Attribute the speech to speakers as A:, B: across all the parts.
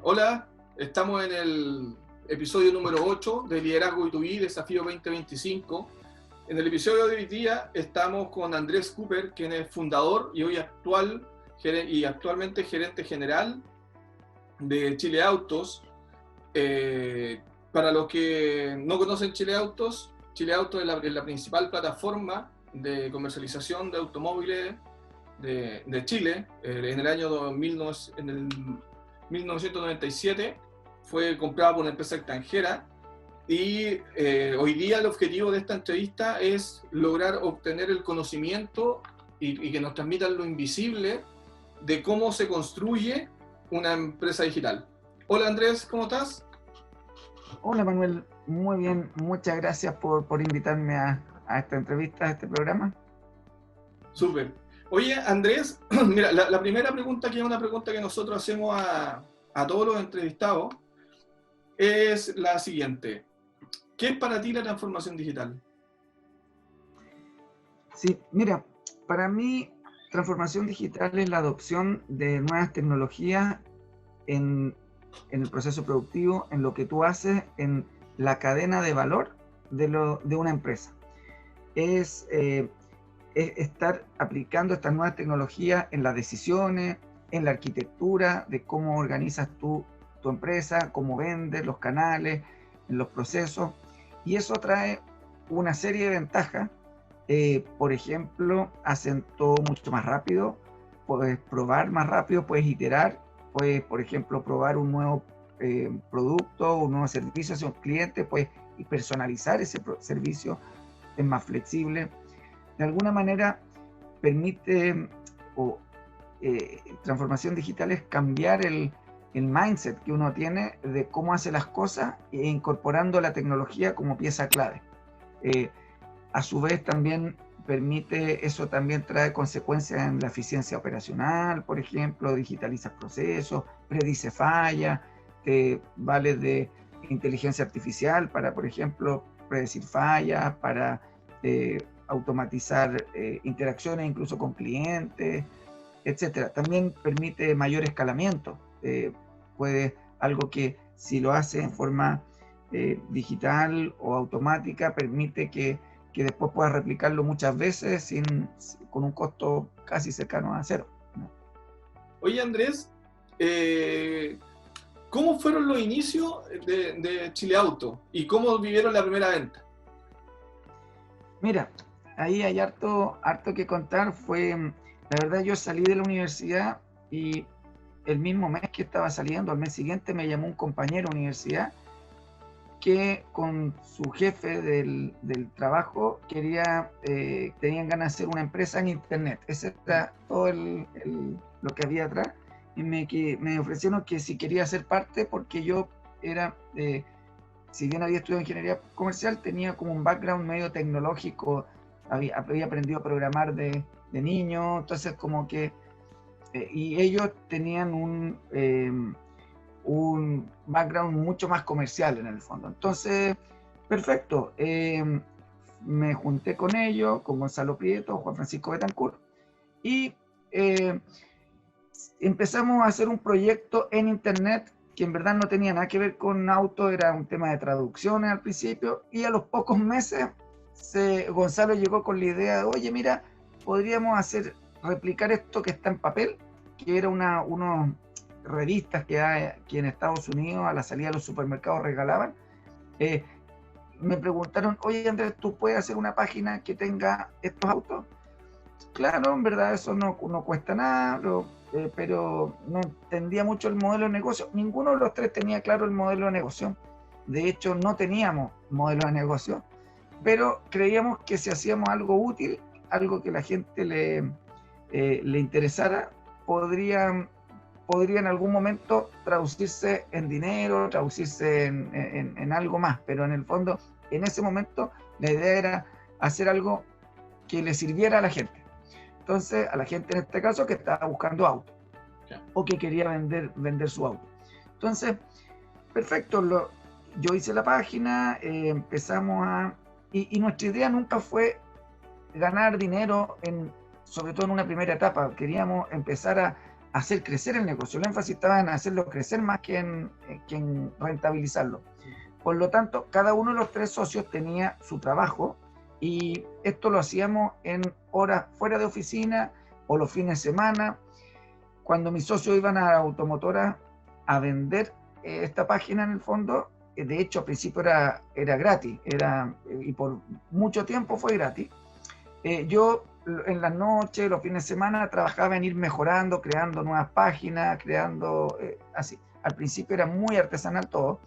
A: Hola, estamos en el episodio número 8 de Liderazgo B2B, Desafío 2025. En el episodio de hoy día estamos con Andrés Cooper, quien es fundador y hoy actualmente gerente general de Chile Autos. Para los que no conocen Chile Autos es la principal plataforma de comercialización de automóviles de Chile. En el año 1997 fue comprada por una empresa extranjera y hoy día el objetivo de esta entrevista es lograr obtener el conocimiento y que nos transmitan lo invisible de cómo se construye una empresa digital. Hola Andrés, ¿cómo estás?
B: Hola Manuel, muy bien, muchas gracias por invitarme a esta entrevista, a este programa.
A: Súper. Oye Andrés, mira, la primera pregunta, que es una pregunta que nosotros hacemos a todos los entrevistados, es la siguiente. ¿Qué es para ti la transformación digital?
B: Sí, mira, para mí transformación digital es la adopción de nuevas tecnologías en el proceso productivo, en lo que tú haces, en la cadena de valor de una empresa. Es estar aplicando estas nuevas tecnologías en las decisiones, en la arquitectura de cómo organizas tu empresa, cómo vendes, los canales, en los procesos. Y eso trae una serie de ventajas. Por ejemplo, hacen todo mucho más rápido, puedes probar más rápido, puedes iterar, puedes, por ejemplo, probar un nuevo producto, un nuevo servicio hacia un cliente, puedes personalizar ese servicio, es más flexible. De alguna manera permite, transformación digital es cambiar el mindset que uno tiene de cómo hace las cosas e incorporando la tecnología como pieza clave. A su vez también permite, eso también trae consecuencias en la eficiencia operacional, por ejemplo, digitaliza procesos, predice fallas, te vale de inteligencia artificial para, por ejemplo, predecir fallas, para automatizar interacciones incluso con clientes, etcétera. También permite mayor escalamiento. Algo que si lo hace en forma digital o automática, permite que después puedas replicarlo muchas veces con un costo casi cercano a cero, ¿no?
A: Oye Andrés, ¿cómo fueron los inicios de Chile Auto y cómo vivieron la primera venta?
B: Mira, ahí hay harto que contar. La verdad, yo salí de la universidad y el mismo mes que estaba saliendo, al mes siguiente, me llamó un compañero de universidad que con su jefe del trabajo tenían ganas de hacer una empresa en internet. Ese era todo lo que había atrás. Y me ofrecieron que si quería ser parte, porque yo era, si bien había estudiado ingeniería comercial, tenía como un background medio tecnológico, había aprendido a programar de niño, entonces como que, y ellos tenían un background mucho más comercial en el fondo. Entonces, perfecto, me junté con ellos, con Gonzalo Prieto, Juan Francisco Betancourt, y empezamos a hacer un proyecto en internet que en verdad no tenía nada que ver con auto, era un tema de traducciones al principio, y a los pocos meses Gonzalo llegó con la idea de, oye, mira, podríamos replicar esto que está en papel, que era unos revistas que en Estados Unidos a la salida de los supermercados regalaban. Me preguntaron, oye Andrés, ¿tú puedes hacer una página que tenga estos autos? Claro, en verdad eso no cuesta nada, pero no entendía mucho el modelo de negocio. Ninguno de los tres tenía claro el modelo de negocio. De hecho, no teníamos modelo de negocio, pero creíamos que si hacíamos algo útil, algo que la gente le interesara, podría en algún momento traducirse en dinero, traducirse en algo más. Pero en el fondo, en ese momento, la idea era hacer algo que le sirviera a la gente. Entonces, a la gente en este caso que estaba buscando auto, o que quería vender su auto. Entonces, perfecto, yo hice la página, empezamos y nuestra idea nunca fue ganar dinero, sobre todo en una primera etapa. Queríamos empezar hacer crecer el negocio. El énfasis estaba en hacerlo crecer más que en rentabilizarlo. Por lo tanto, cada uno de los 3 socios tenía su trabajo y esto lo hacíamos en horas fuera de oficina o los fines de semana. Cuando mis socios iban a la automotora a vender esta página en el fondo, de hecho al principio era gratis, y por mucho tiempo fue gratis. Yo en las noches, los fines de semana, trabajaba en ir mejorando, creando nuevas páginas, creando así. Al principio era muy artesanal todo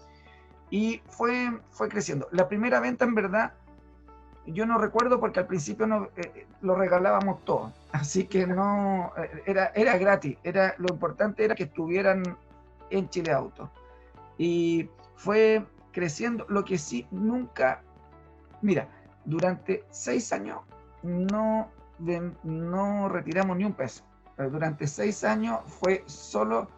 B: y fue creciendo. La primera venta, en verdad, yo no recuerdo porque al principio lo regalábamos todo, así que no, era gratis. Lo importante era que estuvieran en Chile Auto. Y fue creciendo. Lo que sí, nunca, mira, durante 6 años no retiramos ni un peso. Durante 6 años fue solo,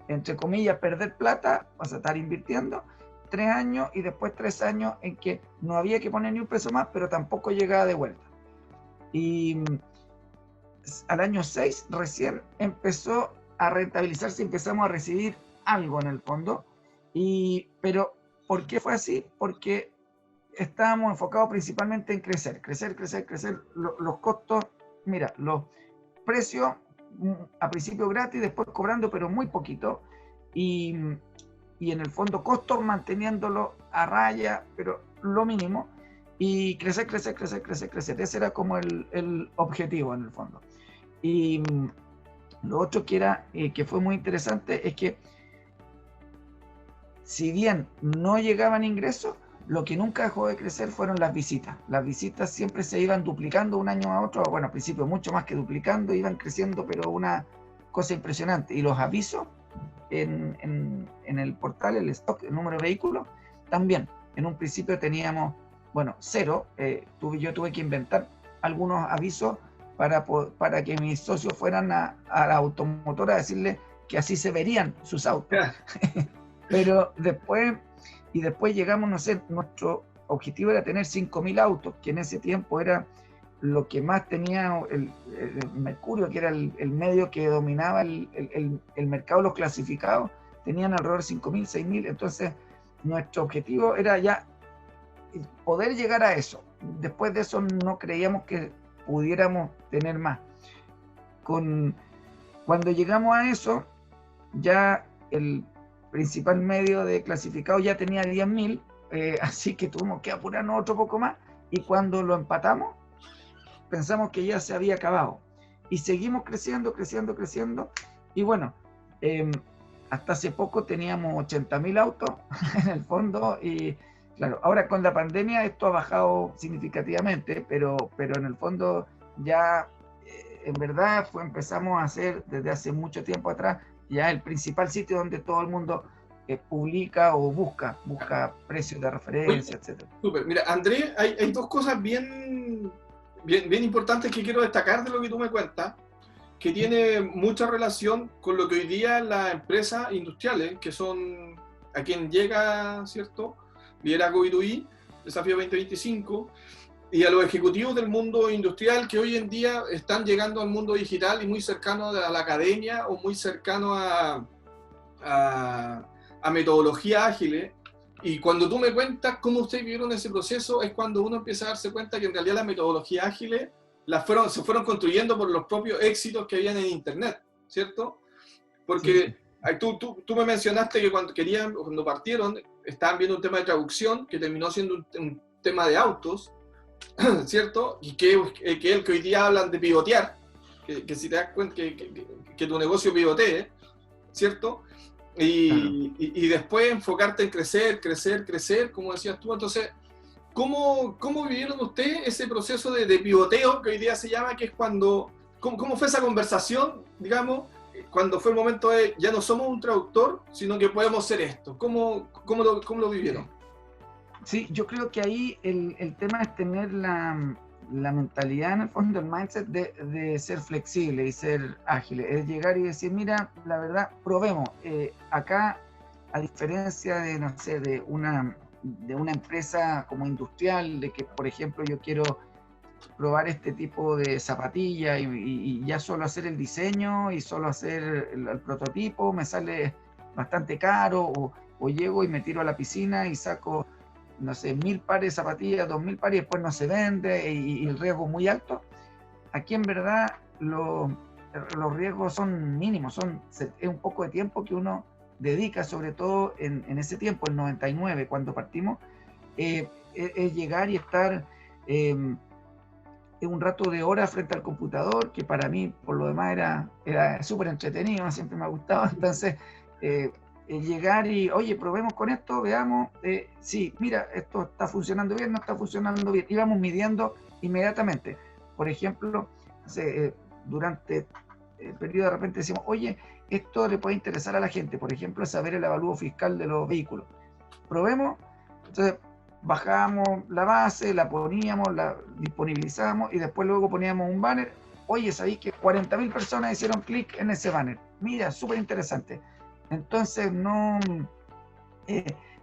B: entre comillas, perder plata, o sea, estar invirtiendo, 3 años y después 3 años en que no había que poner ni un peso más, pero tampoco llegaba de vuelta. Y al año 6 recién empezó a rentabilizarse, empezamos a recibir algo en el fondo. Pero ¿por qué fue así? Porque estábamos enfocados principalmente en crecer. Los costos, mira, los precios a principio gratis, después cobrando, pero muy poquito. Y en el fondo costos manteniéndolo a raya, pero lo mínimo. Y crecer. Ese era como el objetivo en el fondo. Y lo otro que fue muy interesante es que si bien no llegaban ingresos, lo que nunca dejó de crecer fueron las visitas. Las visitas siempre se iban duplicando un año a otro, bueno, al principio mucho más que duplicando, iban creciendo, pero una cosa impresionante. Y los avisos en el portal, el stock, el número de vehículos, también. En un principio teníamos, bueno, 0. Yo tuve que inventar algunos avisos para que mis socios fueran a la automotora a decirle que así se verían sus autos. Pero después llegamos, no sé, nuestro objetivo era tener 5.000 autos, que en ese tiempo era lo que más tenía el Mercurio, que era el medio que dominaba el mercado de los clasificados, tenían alrededor de 5.000, 6.000, entonces nuestro objetivo era ya poder llegar a eso. Después de eso no creíamos que pudiéramos tener más. Cuando llegamos a eso, ya el principal medio de clasificado ya tenía 10.000, así que tuvimos que apurarnos otro poco más, y cuando lo empatamos, pensamos que ya se había acabado. Y seguimos creciendo, y bueno, hasta hace poco teníamos 80.000 autos en el fondo, y claro, ahora con la pandemia esto ha bajado significativamente, pero en el fondo ya, en verdad, empezamos a hacer desde hace mucho tiempo atrás ya el principal sitio donde todo el mundo publica o busca precios de referencia, etc.
A: Súper. Mira, Andrés, hay 2 cosas bien importantes que quiero destacar de lo que tú me cuentas, que tiene mucha relación con lo que hoy día las empresas industriales, que son a quien llega, ¿cierto?, Liderazgo B2B, Desafío 2025, y a los ejecutivos del mundo industrial que hoy en día están llegando al mundo digital y muy cercano a la academia o muy cercano a metodologías ágiles. Y cuando tú me cuentas cómo ustedes vivieron ese proceso, es cuando uno empieza a darse cuenta que en realidad las metodologías ágiles se fueron construyendo por los propios éxitos que habían en Internet, ¿cierto? Porque sí. Tú me mencionaste que cuando partieron, estaban viendo un tema de traducción que terminó siendo un tema de autos, ¿cierto? Y que hoy día hablan de pivotear, que si te das cuenta que tu negocio pivotee, ¿cierto? Y después enfocarte en crecer, como decías tú. Entonces, ¿cómo vivieron ustedes ese proceso de pivoteo que hoy día se llama, que es cuando, cómo fue esa conversación, digamos, cuando fue el momento de ya no somos un traductor, sino que podemos ser esto? ¿Cómo lo vivieron?
B: Sí, yo creo que ahí el tema es tener la mentalidad, en el fondo, el mindset de ser flexible y ser ágil. Es llegar y decir, mira, la verdad, probemos. Acá, a diferencia de, no sé, de una empresa como industrial, de que, por ejemplo, yo quiero probar este tipo de zapatilla y ya solo hacer el diseño y solo hacer el prototipo me sale bastante caro, o llego y me tiro a la piscina y saco, no sé, 1000 pares de zapatillas, 2000 pares y después no se vende y el riesgo es muy alto. Aquí en verdad los riesgos son mínimos, es un poco de tiempo que uno dedica, sobre todo en ese tiempo, el 99, cuando partimos, es llegar y estar un rato de horas frente al computador, que para mí, por lo demás, era súper entretenido, siempre me ha gustado. Entonces, llegar y, oye, probemos con esto, veamos, sí, mira, esto está funcionando bien, no está funcionando bien. Íbamos midiendo inmediatamente. Por ejemplo, durante el periodo de repente decimos, oye, esto le puede interesar a la gente, por ejemplo, saber el avalúo fiscal de los vehículos. Probemos, entonces bajábamos la base, la poníamos, la disponibilizábamos y después luego poníamos un banner. Oye, sabéis que 40.000 personas hicieron clic en ese banner. Mira, súper interesante. Entonces, no...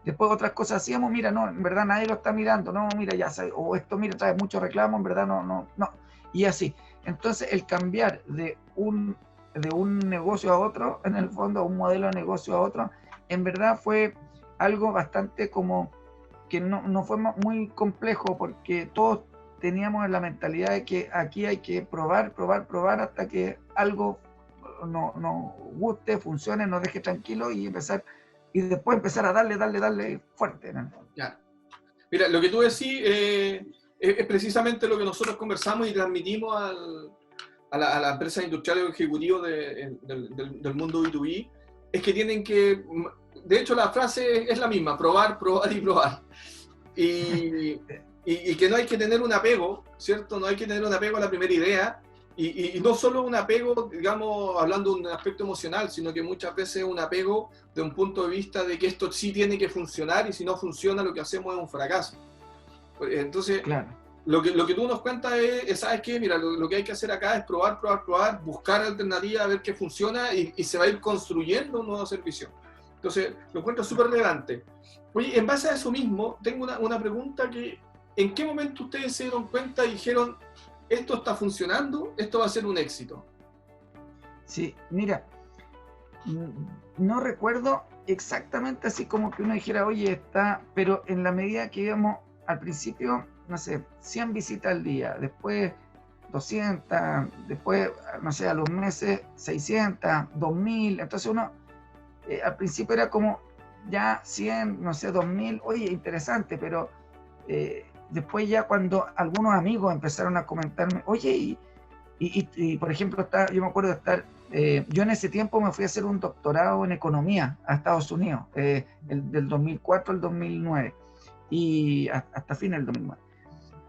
B: después otras cosas hacíamos, mira, no, en verdad nadie lo está mirando, no, mira, ya sabes, o esto, mira, trae mucho reclamo, en verdad no. Y así. Entonces, el cambiar de un negocio a otro, en el fondo, un modelo de negocio a otro, en verdad fue algo bastante como que no fue muy complejo, porque todos teníamos en la mentalidad de que aquí hay que probar hasta que algo nos guste, funcione, nos deje tranquilo y después empezar a darle fuerte, ¿no?
A: Ya. Mira, lo que tú decís es precisamente lo que nosotros conversamos y transmitimos a la empresa industrial o ejecutivo del mundo B2B, es que tienen que, de hecho la frase es la misma, probar y probar. Y que no hay que tener un apego, ¿cierto? No hay que tener un apego a la primera idea, y no solo un apego, digamos, hablando de un aspecto emocional, sino que muchas veces un apego de un punto de vista de que esto sí tiene que funcionar, y si no funciona lo que hacemos es un fracaso. Entonces,
B: claro.
A: Lo que tú nos cuentas es ¿sabes qué? Mira, lo que hay que hacer acá es probar, buscar alternativas, a ver qué funciona, y se va a ir construyendo un nuevo servicio. Entonces, lo encuentro súper relevante. Oye, en base a eso mismo, tengo una pregunta que, ¿en qué momento ustedes se dieron cuenta y dijeron, esto está funcionando, esto va a ser un éxito?
B: Sí, mira, no recuerdo exactamente así como que uno dijera, oye, está, pero en la medida que íbamos al principio, no sé, 100 visitas al día, después 200, después, no sé, a los meses 600, 2000, entonces uno al principio era como ya 100, no sé, 2000, oye, interesante, pero después ya cuando algunos amigos empezaron a comentarme, oye, y por ejemplo, yo me acuerdo de estar, yo en ese tiempo me fui a hacer un doctorado en economía a Estados Unidos, del 2004 al 2009, y hasta fin del 2009.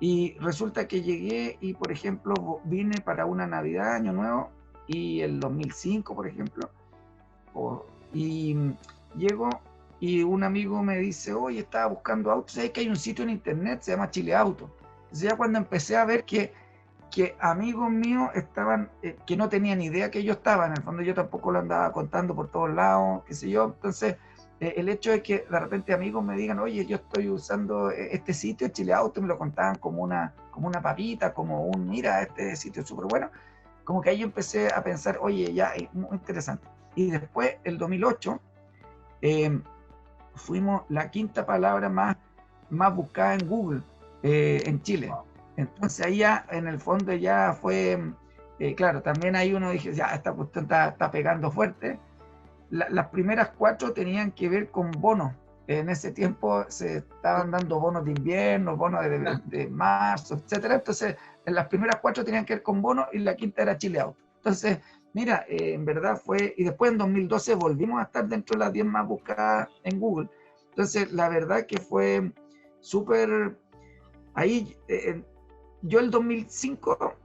B: Y resulta que llegué y, por ejemplo, vine para una Navidad, Año Nuevo, y el 2005, por ejemplo, y llego y un amigo me dice, oye, estaba buscando autos, ¿sabes que hay un sitio en internet, se llama Chile Auto? Entonces ya cuando empecé a ver que amigos míos estaban, que no tenían idea que yo estaba, en el fondo yo tampoco lo andaba contando por todos lados, qué sé yo, entonces el hecho de que de repente amigos me digan, oye, yo estoy usando este sitio, Chile Auto, me lo contaban como una papita, como mira, este sitio es súper bueno, como que ahí yo empecé a pensar, oye, ya, es muy interesante. Y después, el 2008, fuimos la quinta palabra más buscada en Google en Chile. Entonces ahí ya, en el fondo ya fue, claro, también ahí uno dije, ya, esta cuestión está pegando fuerte. Las primeras 4 tenían que ver con bonos. En ese tiempo se estaban dando bonos de invierno, bonos de marzo, etcétera. Entonces, en las primeras 4 tenían que ver con bonos y la quinta era Chile Auto. Entonces, mira, en verdad fue, y después en 2012 volvimos a estar dentro de las 10 más buscadas en Google. Entonces, la verdad que fue súper, ahí, yo el 2005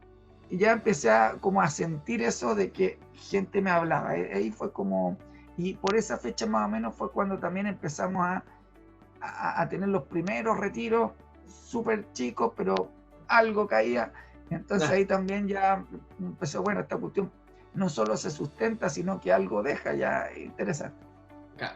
B: ya empecé como a sentir eso de que gente me hablaba, ahí fue como, y por esa fecha más o menos fue cuando también empezamos a tener los primeros retiros, súper chicos, pero algo caía, entonces ahí también ya empezó, bueno, esta cuestión no solo se sustenta, sino que algo deja ya interesante.
A: Claro.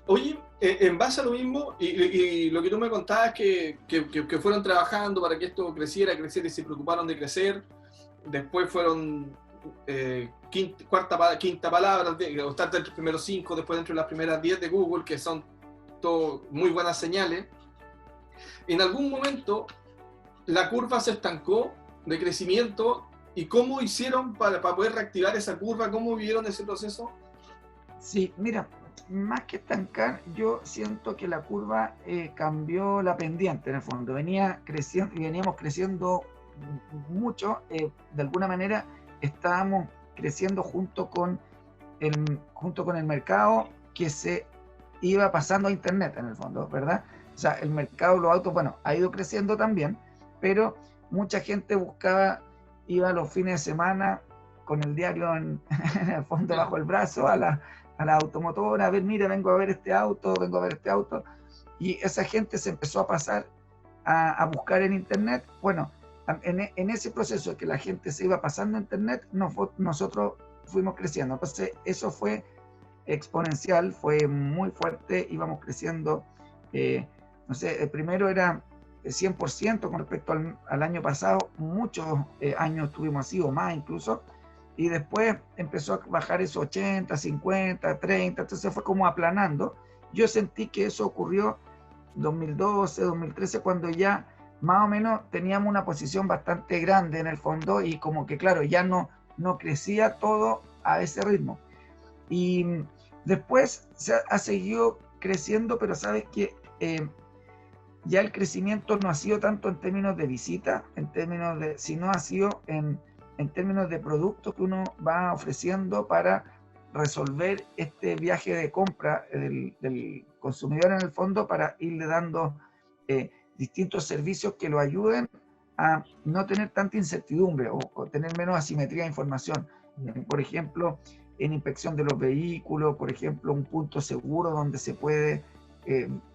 A: Oye, en base a lo mismo, y lo que tú me contabas, que fueron trabajando para que esto creciera y se preocuparon de crecer, después fueron quinta palabra, o estar dentro de los primeros 5, después dentro de las primeras 10 de Google, que son todo muy buenas señales. En algún momento la curva se estancó de crecimiento, y ¿cómo hicieron para poder reactivar esa curva? ¿Cómo vivieron ese proceso?
B: Sí, mira, más que estancar, yo siento que la curva cambió la pendiente en el fondo. Venía creciendo y veníamos creciendo mucho. De alguna manera estábamos creciendo junto con el mercado que se iba pasando a Internet en el fondo, ¿verdad? O sea, el mercado de los autos, bueno, ha ido creciendo también, pero mucha gente iba los fines de semana con el diario en el fondo bajo el brazo a la automotora, a ver, mira, vengo a ver este auto, y esa gente se empezó a pasar a buscar en Internet. Bueno, en ese proceso de que la gente se iba pasando a Internet, nosotros fuimos creciendo. Entonces, eso fue exponencial, fue muy fuerte, íbamos creciendo, no sé, el primero era 100% con respecto al año pasado, muchos años tuvimos así, o más incluso, y después empezó a bajar eso 80, 50, 30, entonces fue como aplanando. Yo sentí que eso ocurrió 2012, 2013, cuando ya más o menos teníamos una posición bastante grande en el fondo, y como que claro, ya no crecía todo a ese ritmo. Y después se ha seguido creciendo, pero sabes que ya el crecimiento no ha sido tanto en términos de visita, sino ha sido en términos de productos que uno va ofreciendo para resolver este viaje de compra del consumidor en el fondo, para irle dando distintos servicios que lo ayuden a no tener tanta incertidumbre o tener menos asimetría de información. Por ejemplo, en inspección de los vehículos, por ejemplo, un punto seguro donde se puede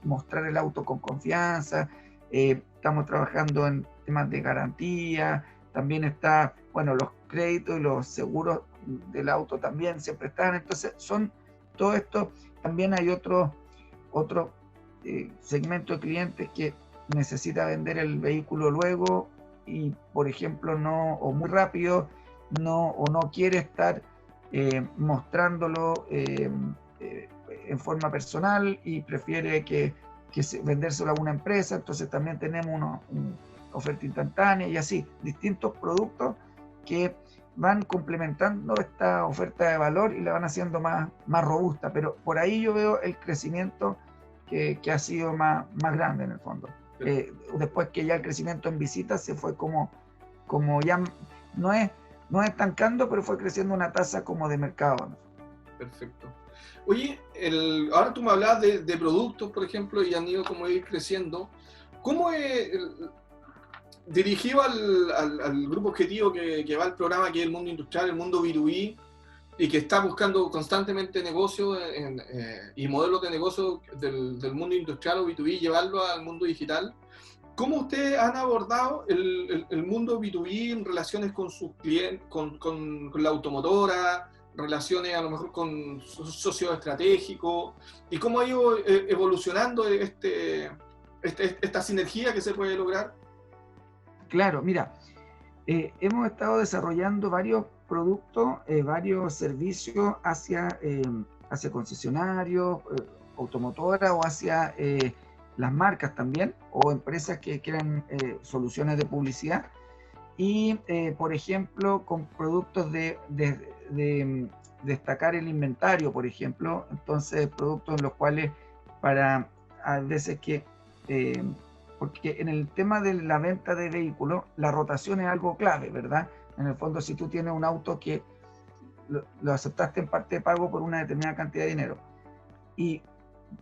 B: mostrar el auto con confianza. Estamos trabajando en temas de garantía, también está, bueno, los créditos y los seguros del auto también siempre están. Entonces, todo esto. También hay otro segmento de clientes que necesita vender el vehículo luego y, por ejemplo, o muy rápido, o no quiere estar mostrándolo en forma personal y prefiere que vendérselo a una empresa. Entonces también tenemos una oferta instantánea y así, distintos productos que van complementando esta oferta de valor y la van haciendo más robusta. Pero por ahí yo veo el crecimiento que ha sido más grande en el fondo. Después que ya el crecimiento en visitas se fue como ya no es estancando, pero fue creciendo una tasa como de mercado, ¿no?
A: Perfecto. Oye, ahora tú me hablabas de productos, por ejemplo, y han ido como ir creciendo. ¿Cómo es dirigido al grupo objetivo que va al programa, que es el mundo industrial, el mundo B2B, y que está buscando constantemente negocios y modelos de negocio del mundo industrial o B2B, llevarlo al mundo digital? ¿Cómo ustedes han abordado el mundo B2B en relaciones con sus clientes, con la automotora, relaciones a lo mejor con socios estratégicos, y cómo ha ido evolucionando esta sinergia que se puede lograr?
B: Claro, mira, hemos estado desarrollando varios productos, varios servicios hacia concesionarios, automotoras, o hacia las marcas también, o empresas que quieran soluciones de publicidad. Y, por ejemplo, con productos de destacar el inventario, por ejemplo. Entonces, productos en los cuales a veces porque en el tema de la venta de vehículos, la rotación es algo clave, ¿verdad? En el fondo, si tú tienes un auto que lo aceptaste en parte de pago por una determinada cantidad de dinero, y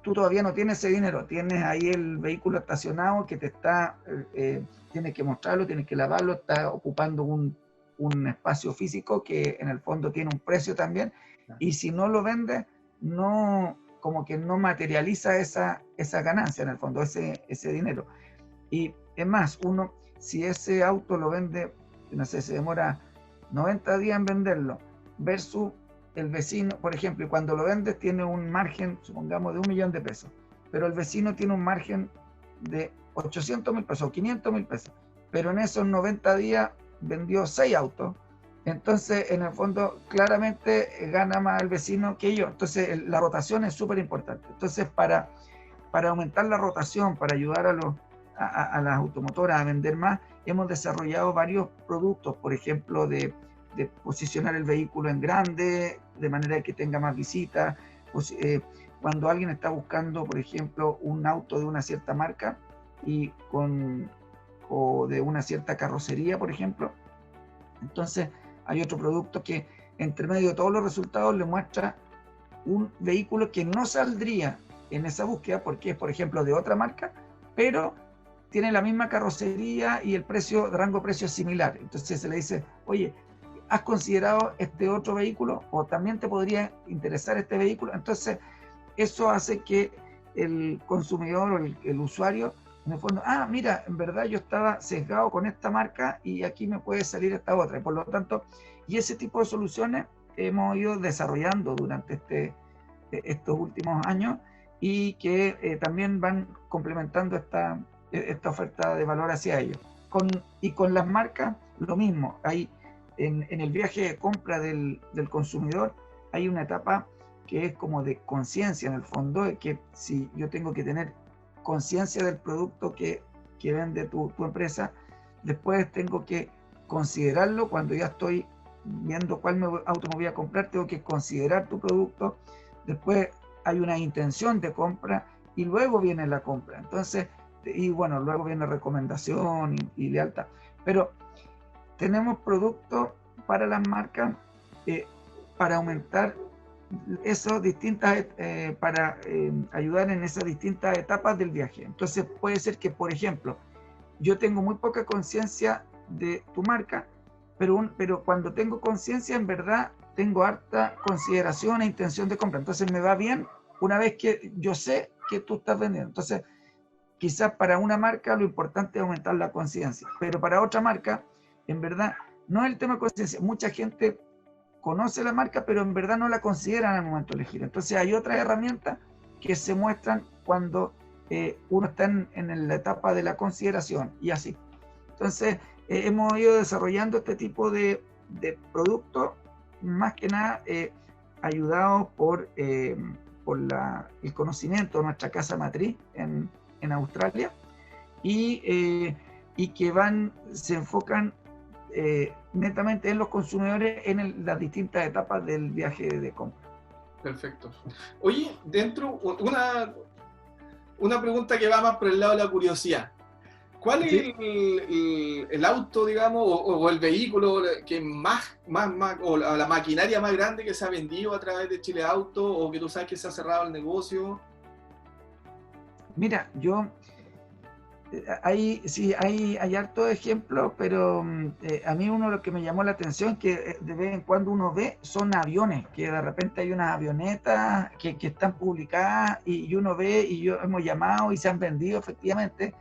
B: tú todavía no tienes ese dinero, tienes ahí el vehículo estacionado que tienes que mostrarlo, tienes que lavarlo, está ocupando un espacio físico que en el fondo tiene un precio también, y si no lo vendes, como que no materializa esa ganancia en el fondo, ese dinero. Y es más, si ese auto lo vende, no sé, se demora 90 días en venderlo, versus el vecino, por ejemplo, y cuando lo vendes tiene un margen, supongamos, de 1.000.000 de pesos, pero el vecino tiene un margen de 800.000 pesos o 500.000 pesos, pero en esos 90 días vendió 6 autos. Entonces, en el fondo, claramente gana más el vecino que yo. Entonces, la rotación es súper importante. Entonces, para aumentar la rotación, para ayudar a las automotoras a vender más, hemos desarrollado varios productos, por ejemplo, de posicionar el vehículo en grande, de manera que tenga más visitas. Cuando alguien está buscando, por ejemplo, un auto de una cierta marca o de una cierta carrocería, por ejemplo, entonces hay otro producto que entre medio de todos los resultados le muestra un vehículo que no saldría en esa búsqueda porque es, por ejemplo, de otra marca, pero tiene la misma carrocería y el precio, rango de precio es similar. Entonces se le dice, oye, ¿has considerado este otro vehículo? ¿O también te podría interesar este vehículo? Entonces eso hace que el consumidor o el usuario, en el fondo, mira, en verdad yo estaba sesgado con esta marca y aquí me puede salir esta otra. Y por lo tanto, y ese tipo de soluciones hemos ido desarrollando durante estos últimos años y que también van complementando esta oferta de valor hacia ellos. Y con las marcas, lo mismo. Hay, en el viaje de compra del consumidor, hay una etapa que es como de conciencia, en el fondo, de que si yo tengo que tener conciencia del producto que vende tu empresa, después tengo que considerarlo cuando ya estoy viendo cuál auto me voy a comprar, tengo que considerar tu producto, después hay una intención de compra y luego viene la compra. Entonces, y bueno, luego viene recomendación y lealtad. Pero tenemos productos para las marcas para aumentar esas distintas, para ayudar en esas distintas etapas del viaje. Entonces puede ser que, por ejemplo, yo tengo muy poca conciencia de tu marca, pero cuando tengo conciencia, en verdad, tengo harta consideración e intención de compra. Entonces me va bien una vez que yo sé que tú estás vendiendo. Entonces, quizás para una marca lo importante es aumentar la conciencia, pero para otra marca, en verdad, no es el tema de conciencia. Mucha gente conoce la marca, pero en verdad no la consideran al momento de elegir. Entonces hay otras herramientas que se muestran cuando uno está en la etapa de la consideración y así. Entonces hemos ido desarrollando este tipo de productos, más que nada ayudados por el conocimiento de nuestra casa matriz en Australia y que se enfocan netamente en los consumidores en las distintas etapas del viaje de compra.
A: Perfecto. Oye, una pregunta que va más por el lado de la curiosidad. ¿Cuál es el auto, digamos, o el vehículo que más o la maquinaria más grande que se ha vendido a través de Chile Auto, o que tú sabes que se ha cerrado el negocio?
B: Mira, hay hartos ejemplos, pero a mí uno de los que me llamó la atención que de vez en cuando uno ve son aviones, que de repente hay unas avionetas que están publicadas y uno ve y hemos llamado y se han vendido efectivamente.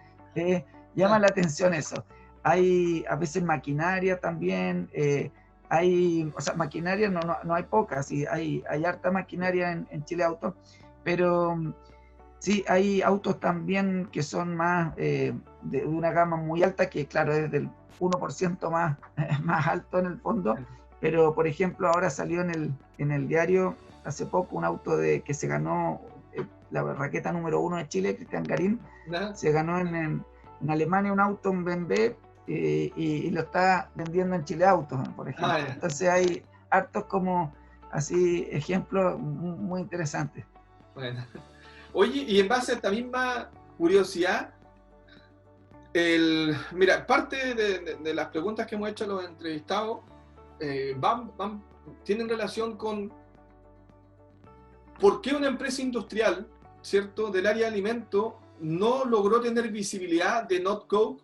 B: Llama la atención eso. Hay a veces maquinaria también, maquinaria no hay pocas, hay harta maquinaria en Chile Auto, pero sí, hay autos también que son más de una gama muy alta, que claro, es del 1% más alto en el fondo, pero por ejemplo ahora salió en el diario hace poco un auto que se ganó la raqueta número 1 de Chile, Cristian Garín, se ganó en Alemania un auto, un BMW, y lo está vendiendo en Chile Autos, por ejemplo. Entonces hay hartos como así ejemplos muy interesantes.
A: Bueno. Oye, y en base a esta misma curiosidad, mira, parte de las preguntas que hemos hecho a los entrevistados tienen relación con por qué una empresa industrial, ¿cierto?, del área de alimentos no logró tener visibilidad de NotCo,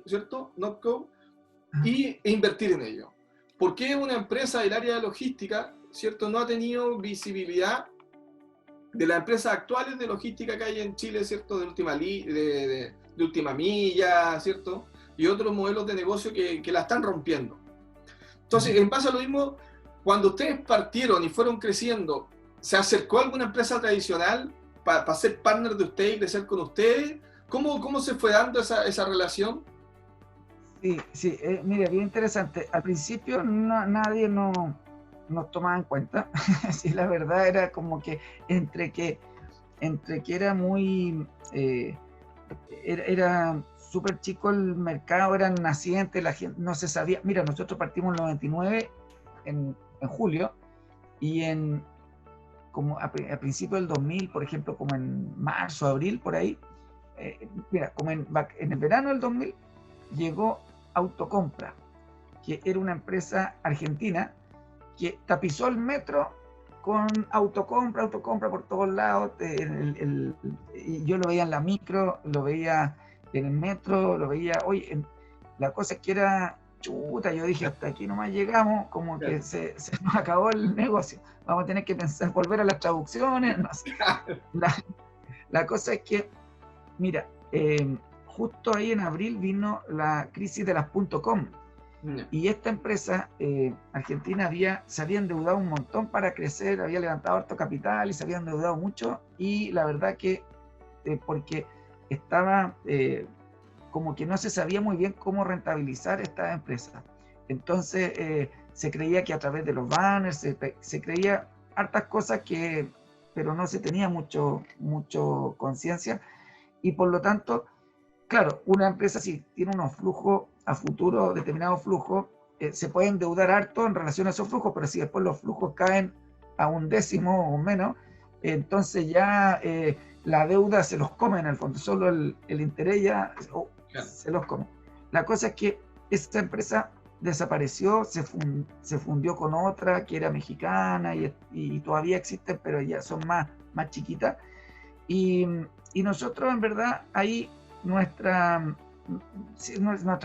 A: ¿cierto?, NotCo, e invertir en ello. ¿Por qué una empresa del área de logística, ¿cierto?, no ha tenido visibilidad de las empresas actuales de logística que hay en Chile, ¿cierto?, de última milla, ¿cierto?, y otros modelos de negocio que la están rompiendo? Entonces, en base a lo mismo, Cuando ustedes partieron y fueron creciendo, ¿se acercó alguna empresa tradicional para ser partner de ustedes y crecer con ustedes? ¿Cómo se fue dando esa relación?
B: Sí, sí, mira, bien interesante. Al principio nadie nos tomaba en cuenta. Sí, la verdad era como que entre que, entre que era muy, era súper chico el mercado, eran nacientes, la gente no se sabía. Mira, nosotros partimos en el 99 en julio y como a principios del 2000, por ejemplo, como en marzo, abril, por ahí, mira, como en el verano del 2000 llegó Autocompra, que era una empresa argentina que tapizó el metro con autocompra por todos lados. Y yo lo veía en la micro, lo veía en el metro, lo veía. Oye, la cosa es que era chuta. Yo dije, hasta aquí nomás llegamos, como que se nos acabó el negocio. Vamos a tener que pensar, volver a las traducciones. No sé. La cosa es que, mira, justo ahí en abril vino la crisis de las .com. Y esta empresa argentina se había endeudado un montón para crecer, había levantado harto capital y se había endeudado mucho, y la verdad que porque estaba como que no se sabía muy bien cómo rentabilizar esta empresa. Entonces se creía que a través de los banners, se creía hartas cosas pero no se tenía mucho conciencia, y por lo tanto, claro, una empresa si tiene unos flujos a futuro, determinados flujos, se puede endeudar harto en relación a esos flujos, pero si después los flujos caen a un décimo o menos, entonces ya la deuda se los come en el fondo, solo el interés ya se los come. La cosa es que esta empresa desapareció, se fundió con otra que era mexicana y todavía existen, pero ya son más chiquitas. Y nosotros en verdad ahí nuestra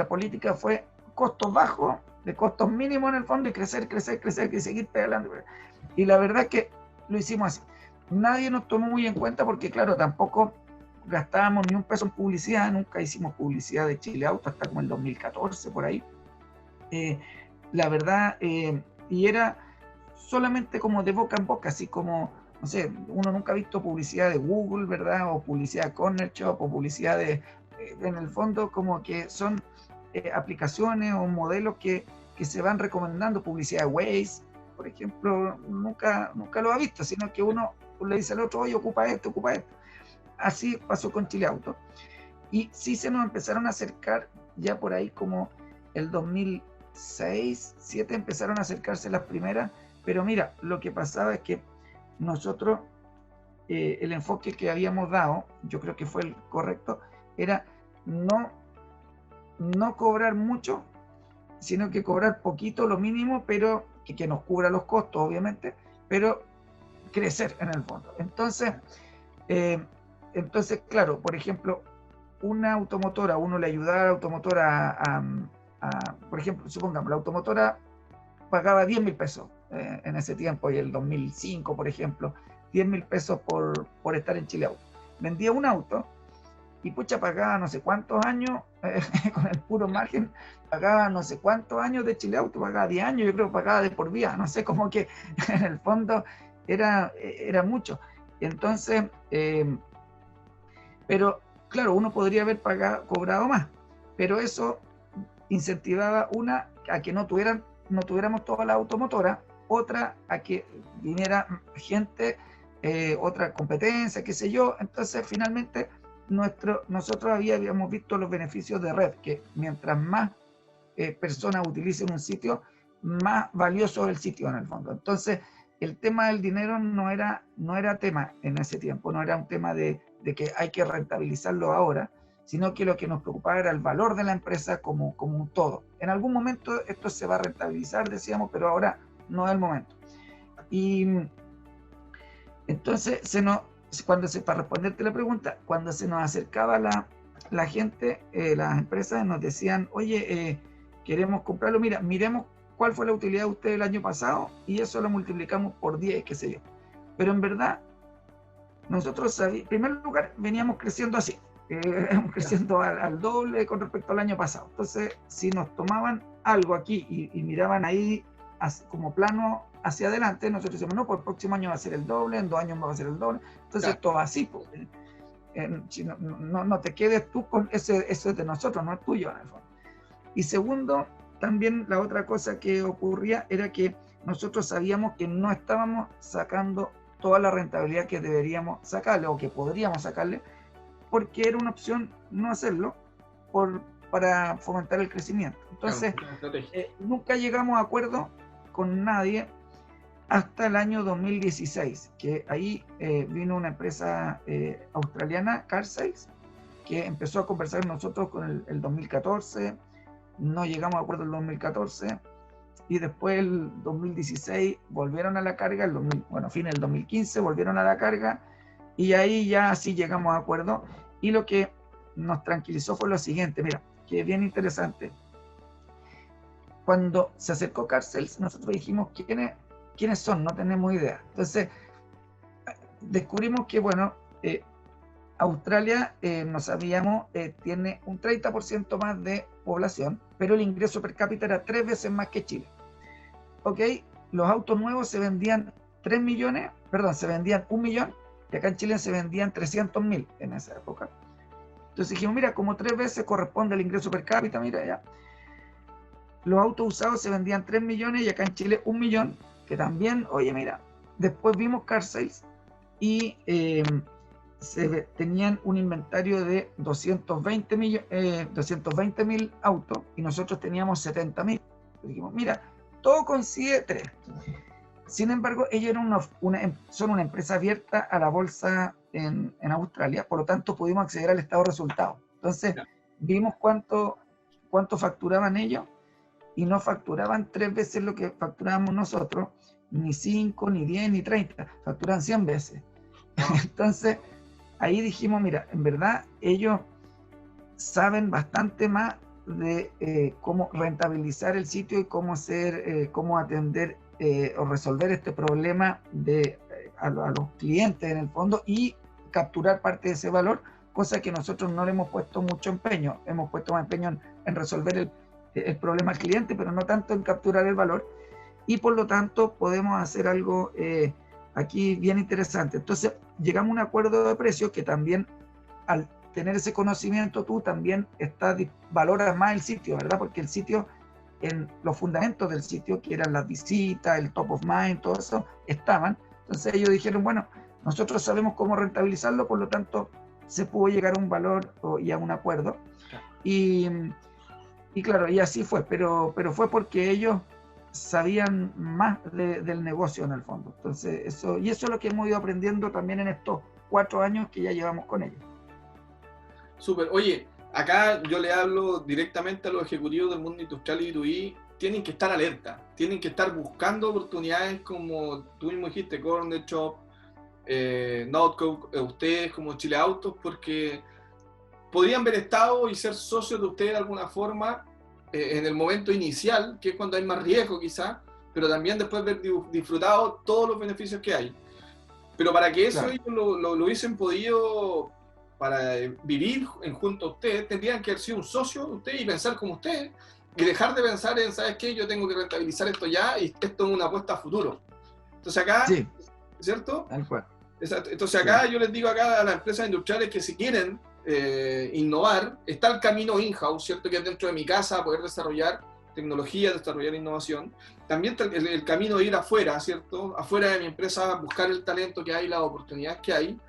B: política fue costos bajos, de costos mínimos en el fondo, y crecer y seguir pedalando. Y la verdad es que lo hicimos así. Nadie nos tomó muy en cuenta porque, claro, tampoco gastábamos ni un peso en publicidad, nunca hicimos publicidad de Chile Auto hasta como el 2014, por ahí. La verdad, y era solamente como de boca en boca, así como, no sé, uno nunca ha visto publicidad de Google, ¿verdad? O publicidad de Corner Shop, o publicidad en el fondo como que son aplicaciones o modelos que se van recomendando, publicidad de Waze, por ejemplo, nunca lo ha visto, sino que uno le dice al otro, oye, ocupa esto. Así pasó con Chile Auto. Y sí se nos empezaron a acercar ya por ahí como el 2006, 2007 empezaron a acercarse las primeras, pero mira, lo que pasaba es que nosotros, el enfoque que habíamos dado, yo creo que fue el correcto, era no cobrar mucho, sino que cobrar poquito, lo mínimo, pero que nos cubra los costos, obviamente, pero crecer en el fondo. Entonces, claro, por ejemplo, una automotora, uno le ayudaba a la automotora por ejemplo, supongamos, la automotora pagaba 10.000 pesos en ese tiempo, y el 2005, por ejemplo, 10.000 pesos por estar en Chile Auto. Vendía un auto y pucha, pagaba no sé cuántos años, con el puro margen, pagaba no sé cuántos años de Chile Auto, pagaba 10 años, yo creo que pagaba de por vida, no sé, como que en el fondo era mucho. Entonces, pero claro, uno podría haber cobrado más, pero eso incentivaba a que no tuviéramos toda la automotora, otra a que viniera gente, otra competencia, qué sé yo. Entonces finalmente nosotros habíamos visto los beneficios de red, que mientras más personas utilicen un sitio, más valioso es el sitio en el fondo. Entonces el tema del dinero no era tema en ese tiempo, no era un tema de que hay que rentabilizarlo ahora, sino que lo que nos preocupaba era el valor de la empresa como un todo. En algún momento esto se va a rentabilizar, decíamos, pero ahora no es el momento. Y entonces, para responderte la pregunta, cuando se nos acercaba la gente, las empresas nos decían, oye, queremos comprarlo, mira, miremos cuál fue la utilidad de usted el año pasado, y eso lo multiplicamos por 10, qué sé yo. Pero en verdad, nosotros, en primer lugar, veníamos creciendo así, creciendo al doble con respecto al año pasado. Entonces, si nos tomaban algo aquí y miraban ahí como plano hacia adelante, nosotros decimos, no, pues el próximo año va a ser el doble, en 2 años va a ser el doble. Entonces, claro, todo así, pues, no te quedes tú con eso es de nosotros, no es tuyo en el fondo. Y segundo, también la otra cosa que ocurría era que nosotros sabíamos que no estábamos sacando toda la rentabilidad que deberíamos sacarle o que podríamos sacarle, porque era una opción no hacerlo para fomentar el crecimiento. Entonces, nunca llegamos a acuerdo con nadie hasta el año 2016, que ahí vino una empresa australiana, CarSales, que empezó a conversar con nosotros con el 2014, no llegamos a acuerdo en el 2014, y después el 2016 volvieron a la carga, fin del 2015 volvieron a la carga, y ahí ya sí llegamos a acuerdo, y lo que nos tranquilizó fue lo siguiente, mira, que es bien interesante. Cuando se acercó CarSales, nosotros dijimos, ¿quiénes son? No tenemos idea. Entonces, descubrimos que, bueno, Australia, no sabíamos, tiene un 30% más de población, pero el ingreso per cápita era 3 veces más que Chile. ¿Ok? Los autos nuevos se vendían 1 millón, y acá en Chile se vendían 300.000 en esa época. Entonces dijimos, mira, como 3 veces corresponde al ingreso per cápita, mira ya. Los autos usados se vendían 3 millones y acá en Chile 1 millón, que también, oye, mira, después vimos CarSales y tenían un inventario de 220.000 autos y nosotros teníamos 70.000. Dijimos, mira, todo coincide 3. Sin embargo, ellos eran son una empresa abierta a la bolsa en Australia, por lo tanto pudimos acceder al estado de resultados. Entonces, vimos cuánto facturaban ellos y no facturaban 3 veces lo que facturábamos nosotros, ni 5, ni 10, ni 30, facturaban 100 veces. Entonces, ahí dijimos, mira, en verdad ellos saben bastante más de cómo rentabilizar el sitio y cómo atender o resolver este problema a los clientes en el fondo y capturar parte de ese valor, cosa que nosotros no le hemos puesto mucho empeño. Hemos puesto más empeño en resolver el problema al cliente, pero no tanto en capturar el valor, y por lo tanto podemos hacer algo aquí bien interesante. Entonces llegamos a un acuerdo de precios que también, al tener ese conocimiento, tú también valoras más el sitio, ¿verdad? Porque el sitio, en los fundamentos del sitio, que eran las visitas, el top of mind, todo eso, estaban. Entonces ellos dijeron, bueno, nosotros sabemos cómo rentabilizarlo, por lo tanto se pudo llegar a un valor y a un acuerdo. Y claro, y así fue, pero fue porque ellos sabían más del negocio en el fondo. Entonces, eso es lo que hemos ido aprendiendo también en estos 4 años que ya llevamos con ellos.
A: Súper. Oye, acá yo le hablo directamente a los ejecutivos del mundo industrial y B2B, tienen que estar alerta, tienen que estar buscando oportunidades como tú mismo dijiste, Corner Shop, Notco, ustedes como Chile Autos, porque podrían haber estado y ser socios de ustedes de alguna forma en el momento inicial, que es cuando hay más riesgo quizás, pero también después de haber disfrutado todos los beneficios que hay. Pero para que eso ellos lo hubiesen podido, para vivir junto a ustedes, tendrían que haber sido un socio de ustedes y pensar como ustedes, y dejar de pensar en, ¿sabes qué? Yo tengo que rentabilizar esto ya, y esto es una apuesta a futuro. Entonces acá, ¿cierto?
B: Tal cual.
A: Entonces acá yo les digo acá a las empresas industriales que si quieren innovar, está el camino in-house, ¿cierto? Que es dentro de mi casa poder desarrollar tecnología, desarrollar innovación. También está el camino de ir afuera, ¿cierto? Afuera de mi empresa, buscar el talento que hay, las oportunidades que hay.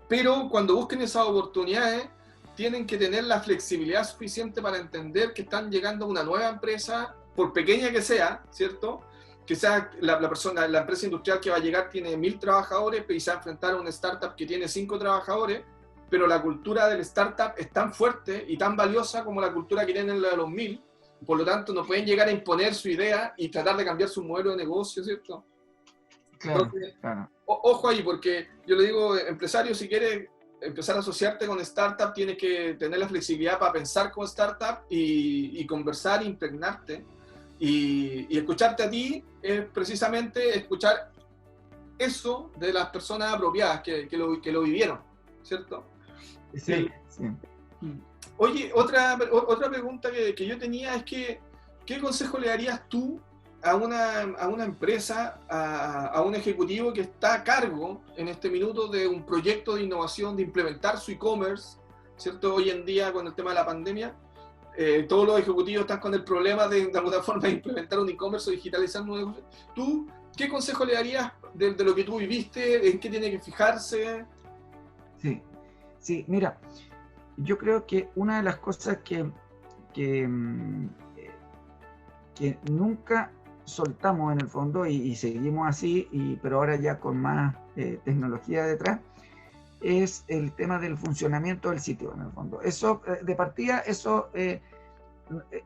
A: Pero cuando busquen esas oportunidades, tienen que tener la flexibilidad suficiente para entender que están llegando a una nueva empresa, por pequeña que sea, ¿cierto? Quizás la empresa industrial que va a llegar tiene 1.000 trabajadores, pero se va a enfrentar a una startup que tiene 5 trabajadores, pero la cultura del startup es tan fuerte y tan valiosa como la cultura que tienen la de los 1.000, por lo tanto no pueden llegar a imponer su idea y tratar de cambiar su modelo de negocio, ¿cierto?
B: Claro,
A: entonces,
B: claro.
A: Ojo ahí, porque yo le digo, empresario, si quieres empezar a asociarte con startup, tienes que tener la flexibilidad para pensar con startup y conversar, impregnarte, y escucharte a ti es precisamente escuchar eso de las personas apropiadas que lo vivieron, ¿cierto?
B: Sí.
A: Oye, otra pregunta que yo tenía es que, ¿qué consejo le darías tú a una empresa, a un ejecutivo que está a cargo en este minuto de un proyecto de innovación, de implementar su e-commerce, ¿cierto? Hoy en día, con el tema de la pandemia, todos los ejecutivos están con el problema de alguna forma, de implementar un e-commerce o digitalizar un negocio. ¿Tú qué consejo le darías de lo que tú viviste? ¿En qué tiene que fijarse?
B: Sí, sí, mira, yo creo que una de las cosas que nunca soltamos en el fondo y seguimos así, pero ahora ya con más tecnología detrás, es el tema del funcionamiento del sitio en el fondo. Eso, de partida,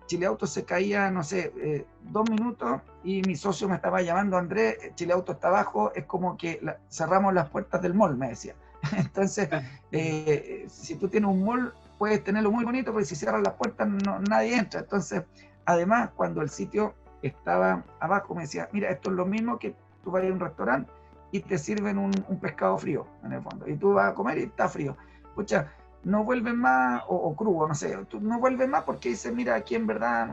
B: Chile Autos se caía, no sé, 2 minutos y mi socio me estaba llamando, Andrés, Chile Autos está abajo, es como que cerramos las puertas del mall, me decía. Entonces, si tú tienes un mall, puedes tenerlo muy bonito, pero si cierras las puertas nadie entra. Entonces, además, cuando el sitio estaba abajo, me decía, mira, esto es lo mismo que tú vas a un restaurante y te sirven un pescado frío, en el fondo, y tú vas a comer y está frío. Escucha, no vuelven más, o crudo, no sé, tú no vuelves más porque dices, mira, aquí en verdad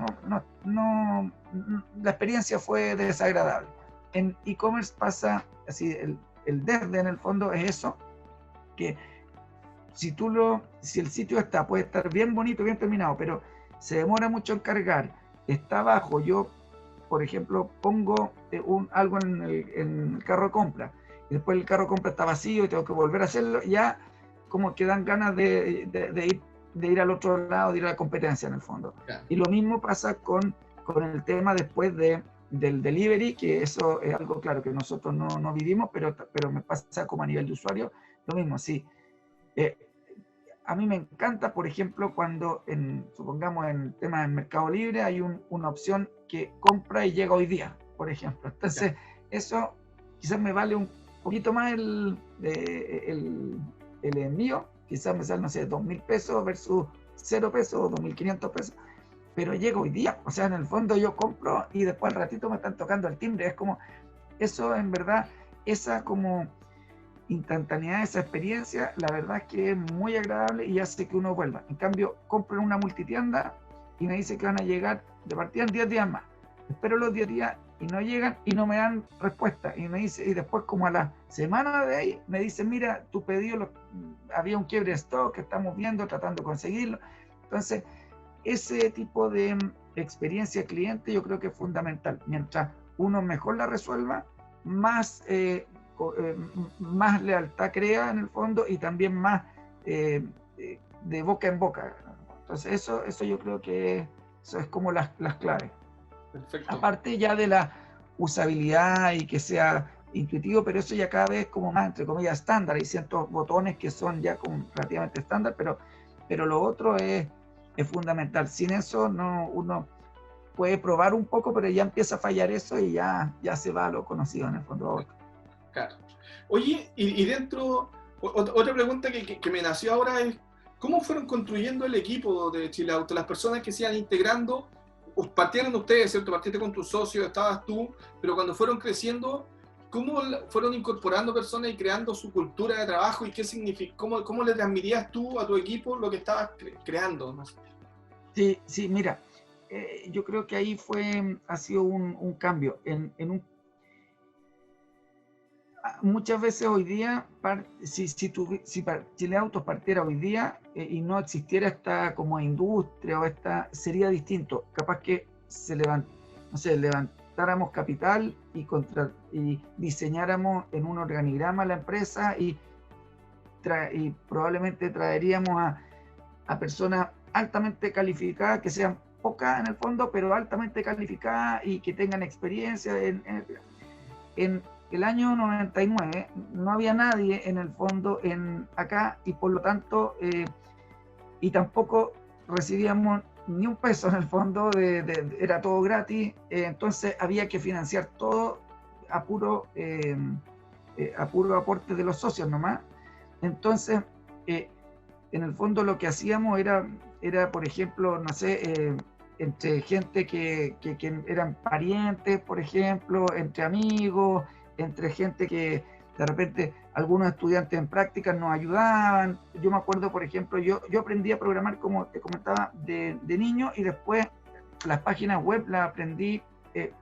B: la experiencia fue desagradable. En e-commerce pasa así, el desde en el fondo es eso, que si el sitio puede estar bien bonito, bien terminado, pero se demora mucho en cargar, está abajo, yo, por ejemplo, pongo algo en el carro de compra, y después el carro de compra está vacío y tengo que volver a hacerlo, ya como que dan ganas de ir al otro lado, de ir a la competencia en el fondo. Yeah. Y lo mismo pasa con el tema después del delivery, que eso es algo, claro, que nosotros no vivimos, pero me pasa como a nivel de usuario, lo mismo, sí. A mí me encanta, por ejemplo, cuando, supongamos, en el tema del Mercado Libre hay una opción que compra y llega hoy día, por ejemplo. Entonces, eso quizás me vale un poquito más el envío, quizás me sale, no sé, 2.000 pesos versus 0 pesos o 2.500 pesos, pero llega hoy día. O sea, en el fondo yo compro y después al ratito me están tocando el timbre. Es como, eso en verdad, esa como instantaneidad, esa experiencia, la verdad es que es muy agradable y hace que uno vuelva. En cambio, compro en una multitienda y me dice que van a llegar de partida en 10 días más. Espero los 10 días y no llegan y no me dan respuesta. Y me dice, y después como a la semana de ahí, me dicen, mira, tu pedido había un quiebre de stock que estamos viendo, tratando de conseguirlo. Entonces, ese tipo de experiencia cliente yo creo que es fundamental. Mientras uno mejor la resuelva, más lealtad crea en el fondo y también más de boca en boca. Entonces eso yo creo que eso es como las claves. Perfecto. Aparte ya de la usabilidad y que sea intuitivo, pero eso ya cada vez como más, entre comillas, estándar. Hay ciertos botones que son ya como relativamente estándar, pero lo otro es fundamental. Sin eso uno puede probar un poco, pero ya empieza a fallar eso y ya se va a lo conocido en el fondo.
A: Claro. Oye, y dentro, otra pregunta que me nació ahora es, ¿cómo fueron construyendo el equipo de Chile Autos? Las personas que se iban integrando, partieron ustedes, ¿cierto? Partiste con tus socios, estabas tú, pero cuando fueron creciendo, ¿cómo fueron incorporando personas y creando su cultura de trabajo? ¿Y qué significa? ¿Cómo le transmitías tú a tu equipo lo que estabas creando? ¿No?
B: Sí, mira, yo creo que ahí ha sido un cambio. Muchas veces hoy día, si Chile Autos partiera hoy día y no existiera esta como industria sería distinto. Capaz que levantáramos capital y diseñáramos en un organigrama la empresa y probablemente traeríamos a personas altamente calificadas, que sean pocas en el fondo, pero altamente calificadas y que tengan experiencia en el año 99 no había nadie en el fondo acá y por lo tanto y tampoco recibíamos ni un peso en el fondo, era todo gratis, entonces había que financiar todo a puro aporte de los socios nomás. Entonces en el fondo lo que hacíamos era por ejemplo, no sé, entre gente que eran parientes, por ejemplo, entre amigos, entre gente que de repente algunos estudiantes en prácticas nos ayudaban. Yo me acuerdo, por ejemplo, yo aprendí a programar, como te comentaba, de niño, y después las páginas web las aprendí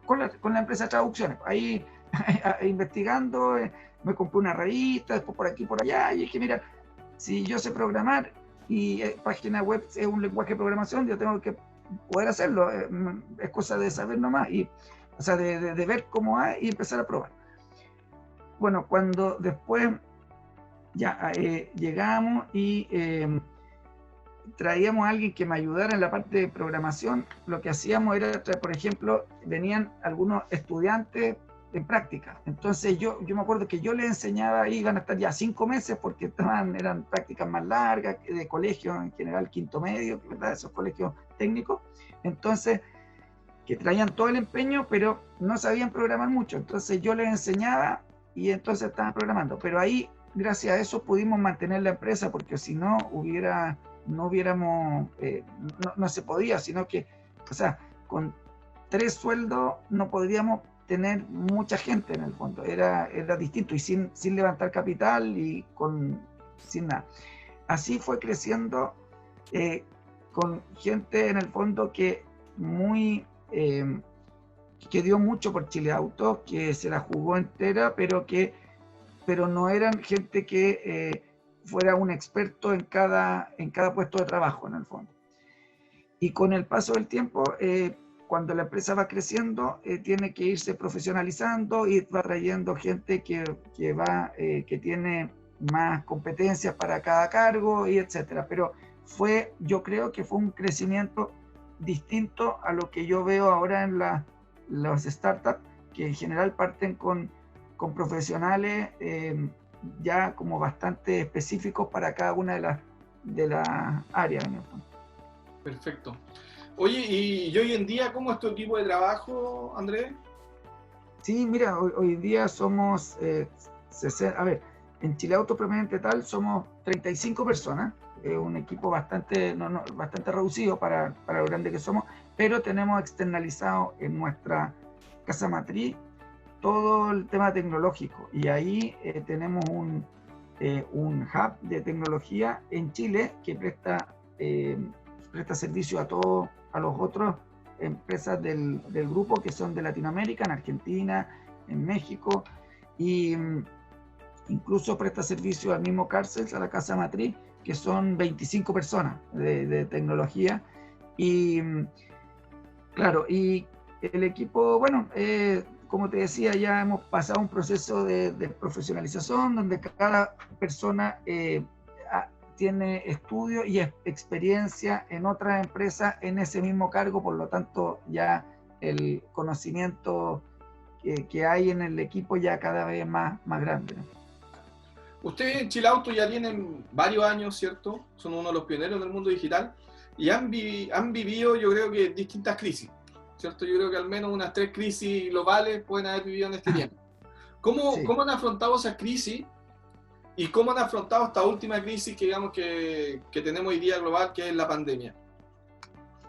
B: con la empresa de traducciones. Ahí investigando, me compré una revista, después por aquí, por allá, y dije, mira, si yo sé programar y página web es un lenguaje de programación, yo tengo que poder hacerlo, es cosa de saber nomás, y, o sea, de ver cómo hay y empezar a probar. Bueno, cuando después ya llegamos y traíamos a alguien que me ayudara en la parte de programación, lo que hacíamos era, por ejemplo, venían algunos estudiantes en práctica. Entonces yo me acuerdo que yo les enseñaba, iban a estar ya 5 meses porque eran prácticas más largas, de colegio en general, quinto medio, ¿verdad? Esos colegios técnicos. Entonces, que traían todo el empeño, pero no sabían programar mucho. Entonces yo les enseñaba y entonces estaban programando. Pero ahí, gracias a eso, pudimos mantener la empresa, porque si no, no hubiéramos, no se podía, sino que, o sea, con 3 sueldos no podríamos tener mucha gente en el fondo, era distinto, y sin levantar capital y sin nada. Así fue creciendo, con gente en el fondo que dio mucho por Chile Autos, que se la jugó entera, pero no eran gente que fuera un experto en cada puesto de trabajo en el fondo. Y con el paso del tiempo, cuando la empresa va creciendo, tiene que irse profesionalizando y va trayendo gente que tiene más competencias para cada cargo, y etcétera. Pero yo creo que fue un crecimiento distinto a lo que yo veo ahora en las startups, que en general parten con profesionales ya como bastante específicos para cada una de las áreas.
A: Perfecto. Oye, ¿y hoy en día cómo es tu equipo de trabajo, Andrés?
B: Sí, mira, hoy en día somos, a ver, en Chile Auto propiamente tal, somos 35 personas, un equipo bastante reducido para lo grande que somos, pero tenemos externalizado en nuestra casa matriz todo el tema tecnológico, y ahí tenemos un hub de tecnología en Chile que presta servicio a los otros empresas del grupo, que son de Latinoamérica, en Argentina, en México, y incluso presta servicio al mismo Cárcel, a la casa matriz, que son 25 personas de tecnología. Y claro, y el equipo, bueno, como te decía, ya hemos pasado un proceso de profesionalización, donde cada persona tiene estudio y experiencia en otras empresas en ese mismo cargo, por lo tanto ya el conocimiento que hay en el equipo ya cada vez más grande, ¿no?
A: Ustedes en Chile Auto ya tienen varios años, ¿cierto? Son uno de los pioneros del mundo digital y han vivido, yo creo que, distintas crisis, ¿cierto? Yo creo que al menos unas 3 crisis globales pueden haber vivido en este tiempo. ¿Cómo han afrontado esas crisis? ¿Y cómo han afrontado esta última crisis que, digamos, que tenemos hoy día global, que es la pandemia?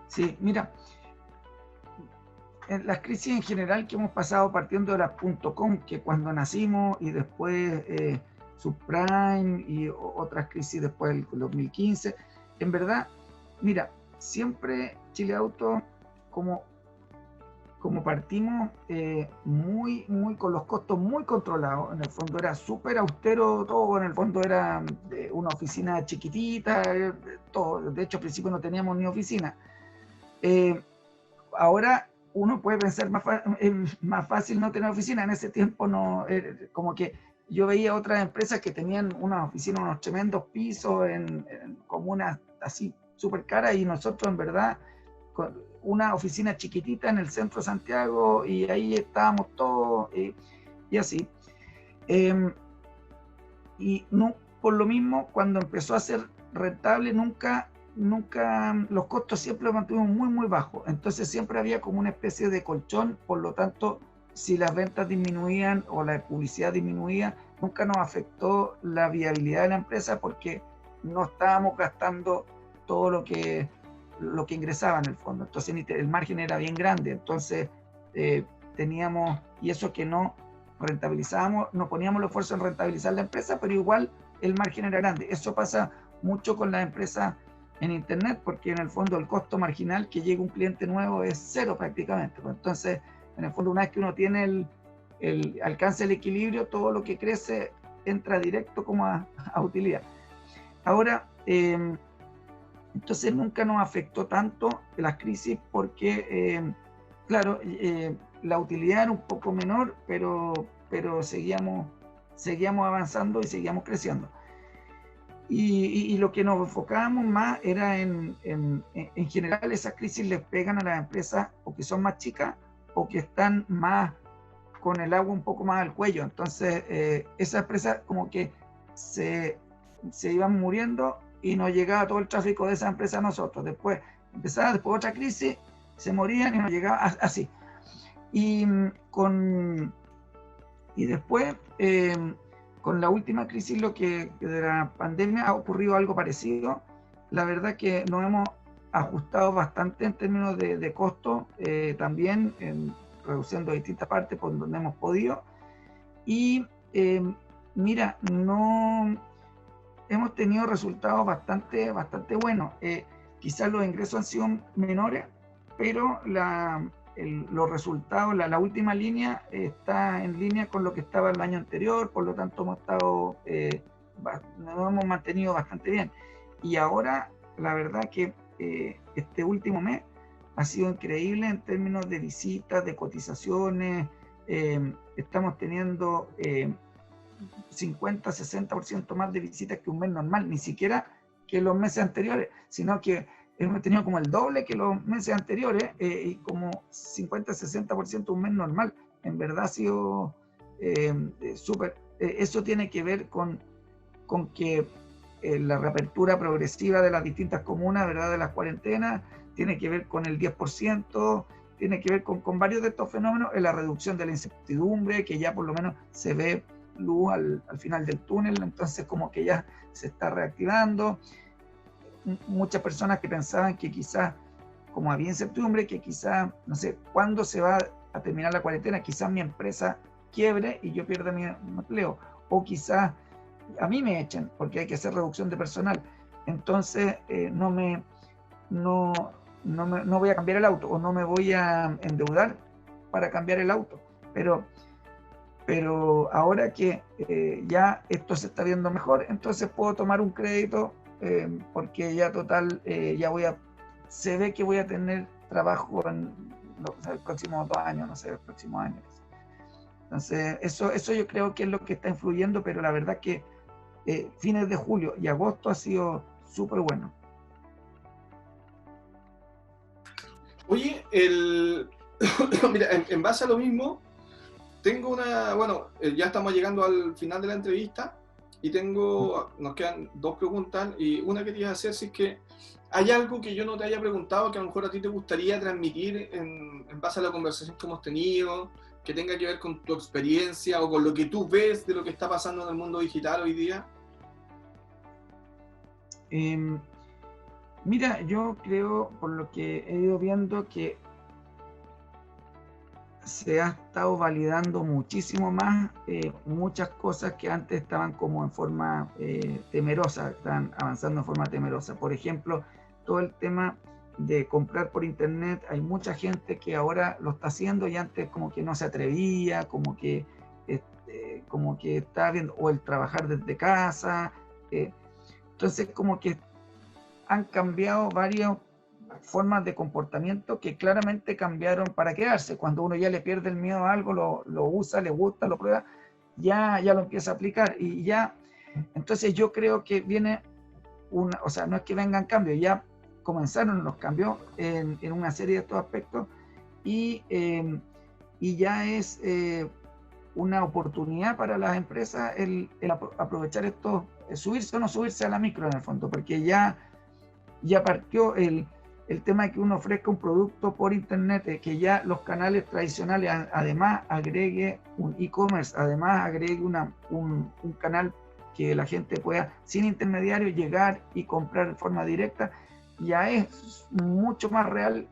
B: Sí, mira, en las crisis en general que hemos pasado, partiendo de la .com, que cuando nacimos, y después subprime y otras crisis después del 2015, en verdad, mira, siempre Chile Auto, como partimos muy con los costos muy controlados, en el fondo era súper austero todo, en el fondo era una oficina chiquitita, todo. De hecho al principio no teníamos ni oficina. Ahora uno puede pensar más fácil no tener oficina, en ese tiempo no, como que yo veía otras empresas que tenían unas oficinas, unos tremendos pisos en comunas así súper caras, y nosotros en verdad una oficina chiquitita en el centro de Santiago, y ahí estábamos todos, y así. Y no, por lo mismo, cuando empezó a ser rentable, nunca los costos siempre los mantuvimos muy bajos. Entonces siempre había como una especie de colchón, por lo tanto, si las ventas disminuían o la publicidad disminuía, nunca nos afectó la viabilidad de la empresa, porque no estábamos gastando todo lo que ingresaba en el fondo. Entonces el margen era bien grande. Entonces teníamos, y eso que no rentabilizábamos, no poníamos el esfuerzo en rentabilizar la empresa, pero igual el margen era grande. Eso pasa mucho con las empresas en internet, porque en el fondo el costo marginal que llega un cliente nuevo es cero prácticamente. Entonces En el fondo, una vez que uno tiene alcanza el equilibrio, todo lo que crece entra directo como a utilidad. Ahora, entonces nunca nos afectó tanto las crisis porque, claro, la utilidad era un poco menor, pero seguíamos avanzando y seguíamos creciendo. Y lo que nos enfocábamos más era en general esas crisis les pegan a las empresas o que son más chicas o que están más con el agua un poco más al cuello. Entonces, esas empresas como que se iban muriendo y nos llegaba todo el tráfico de esa empresa a nosotros. Después empezaba después otra crisis, se morían y nos llegaba así. Y después, con la última crisis de la pandemia ha ocurrido algo parecido. La verdad que nos hemos ajustado bastante en términos de costo, también reduciendo distintas partes por donde hemos podido. Y mira, no hemos tenido resultados bastante buenos. Quizás los ingresos han sido menores, pero los resultados, la última línea está en línea con lo que estaba el año anterior, por lo tanto nos hemos mantenido bastante bien. Y ahora, la verdad que este último mes ha sido increíble en términos de visitas, de cotizaciones. Estamos teniendo 50-60% más de visitas que un mes normal, ni siquiera que los meses anteriores, sino que hemos tenido como el doble que los meses anteriores, y como 50-60% un mes normal. En verdad ha sido súper. Eso tiene que ver con que la reapertura progresiva de las distintas comunas, ¿verdad?, de las cuarentenas, tiene que ver con el 10%, tiene que ver con varios de estos fenómenos, en la reducción de la incertidumbre, que ya por lo menos se ve luz al final del túnel, entonces como que ya se está reactivando. Muchas personas que pensaban que quizás, como había incertidumbre, que quizás, no sé, ¿cuándo se va a terminar la cuarentena? Quizás mi empresa quiebre y yo pierda mi empleo, o quizás a mí me echen porque hay que hacer reducción de personal. Entonces no voy a cambiar el auto o no me voy a endeudar para cambiar el auto. Pero ahora que ya esto se está viendo mejor, entonces puedo tomar un crédito porque ya total, se ve que voy a tener trabajo en el próximo 2 años, no sé, el próximo año. Entonces, eso yo creo que es lo que está influyendo, pero la verdad que fines de julio y agosto ha sido súper bueno.
A: Oye, mira, en base a lo mismo, tengo ya estamos llegando al final de la entrevista y nos quedan 2 preguntas, y una que quería hacer, si es que hay algo que yo no te haya preguntado que a lo mejor a ti te gustaría transmitir en base a la conversación que hemos tenido, que tenga que ver con tu experiencia o con lo que tú ves de lo que está pasando en el mundo digital hoy día.
B: Mira, yo creo, por lo que he ido viendo, que se ha estado validando muchísimo más muchas cosas que antes estaban como en forma temerosa, están avanzando en forma temerosa. Por ejemplo, todo el tema de comprar por internet, hay mucha gente que ahora lo está haciendo y antes como que no se atrevía, como que estaba viendo, o el trabajar desde casa. Entonces como que han cambiado varias formas de comportamiento que claramente cambiaron para quedarse. Cuando uno ya le pierde el miedo a algo, lo usa, le gusta, lo prueba, ya lo empieza a aplicar. Y ya, entonces yo creo que viene o sea, no es que vengan cambios, ya comenzaron los cambios en una serie de estos aspectos, y ya es una oportunidad para las empresas el aprovechar esto, subirse o no subirse a la micro en el fondo, porque ya partió el tema de que uno ofrezca un producto por internet, que ya los canales tradicionales además agregue un e-commerce, además agregue un canal que la gente pueda, sin intermediario, llegar y comprar de forma directa, ya es mucho más real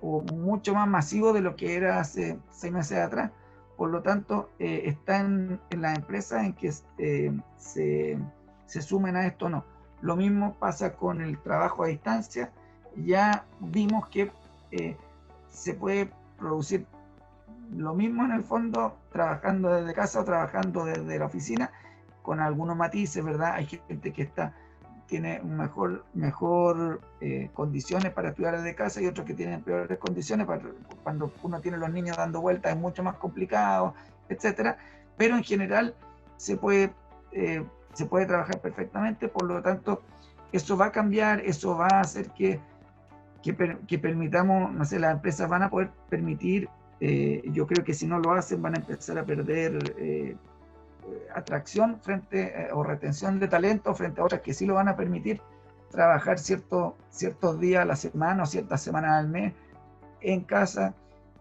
B: o mucho más masivo de lo que era hace 6 meses atrás. Por lo tanto, está en las empresas en que se sumen a esto o no. Lo mismo pasa con el trabajo a distancia. Ya vimos que se puede producir lo mismo en el fondo, trabajando desde casa o trabajando desde la oficina, con algunos matices, ¿verdad? Hay gente que tiene mejor condiciones para estudiar desde casa y otros que tienen peores condiciones. Cuando uno tiene los niños dando vueltas es mucho más complicado, etcétera. Pero en general se puede trabajar perfectamente, por lo tanto, eso va a cambiar, eso va a hacer que permitamos, no sé, las empresas van a poder permitir, yo creo que si no lo hacen van a empezar a perder atracción o retención de talento frente a otras que sí lo van a permitir trabajar ciertos días a la semana o ciertas semanas al mes en casa.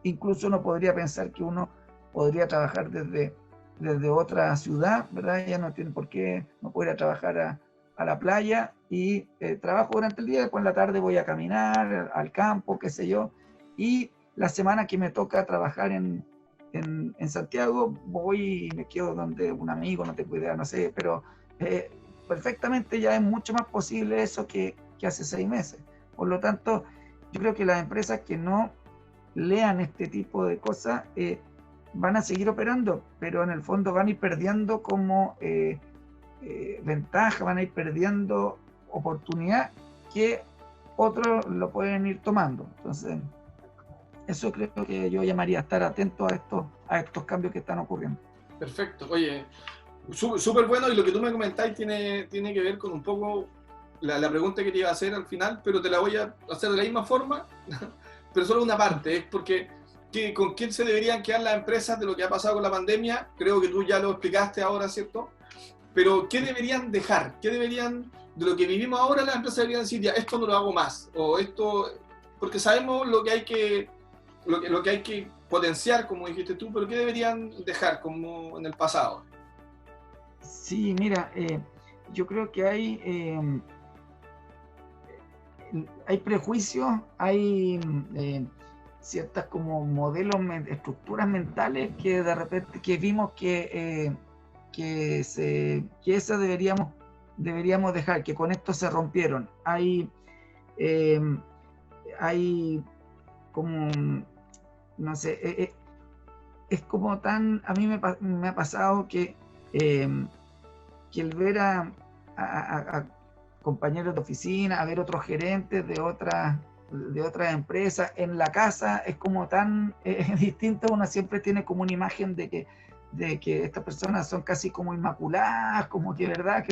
B: Incluso uno podría pensar que uno podría trabajar desde otra ciudad, ¿verdad? Ya no tiene por qué, no puedo ir a trabajar a la playa y trabajo durante el día, después en la tarde voy a caminar al campo, qué sé yo, y la semana que me toca trabajar en Santiago, voy y me quedo donde un amigo, no tengo idea, no sé, pero perfectamente ya es mucho más posible eso que hace 6 meses. Por lo tanto, yo creo que las empresas que no lean este tipo de cosas van a seguir operando, pero en el fondo van a ir perdiendo como ventaja, van a ir perdiendo oportunidad que otros lo pueden ir tomando. Entonces, eso creo que yo llamaría a estar atento a estos cambios que están ocurriendo.
A: Perfecto. Oye, súper bueno, y lo que tú me comentáis tiene que ver con un poco la pregunta que te iba a hacer al final, pero te la voy a hacer de la misma forma, pero solo una parte, es porque ¿con quién se deberían quedar las empresas de lo que ha pasado con la pandemia? Creo que tú ya lo explicaste ahora, ¿cierto? Pero ¿qué deberían dejar? ¿Qué deberían, de lo que vivimos ahora, las empresas deberían decir, ya, esto no lo hago más? O esto, porque sabemos lo que hay que potenciar, como dijiste tú, pero ¿qué deberían dejar como en el pasado?
B: Sí, mira, yo creo que hay prejuicios, hay ciertas como modelos, estructuras mentales que de repente que vimos que esas deberíamos dejar, que con esto se rompieron. Hay como, no sé, es como a mí me ha pasado que el ver a compañeros de oficina, a ver otros gerentes de otras empresas en la casa, es como tan distinto. Uno siempre tiene como una imagen de que estas personas son casi como inmaculadas, como que verdad,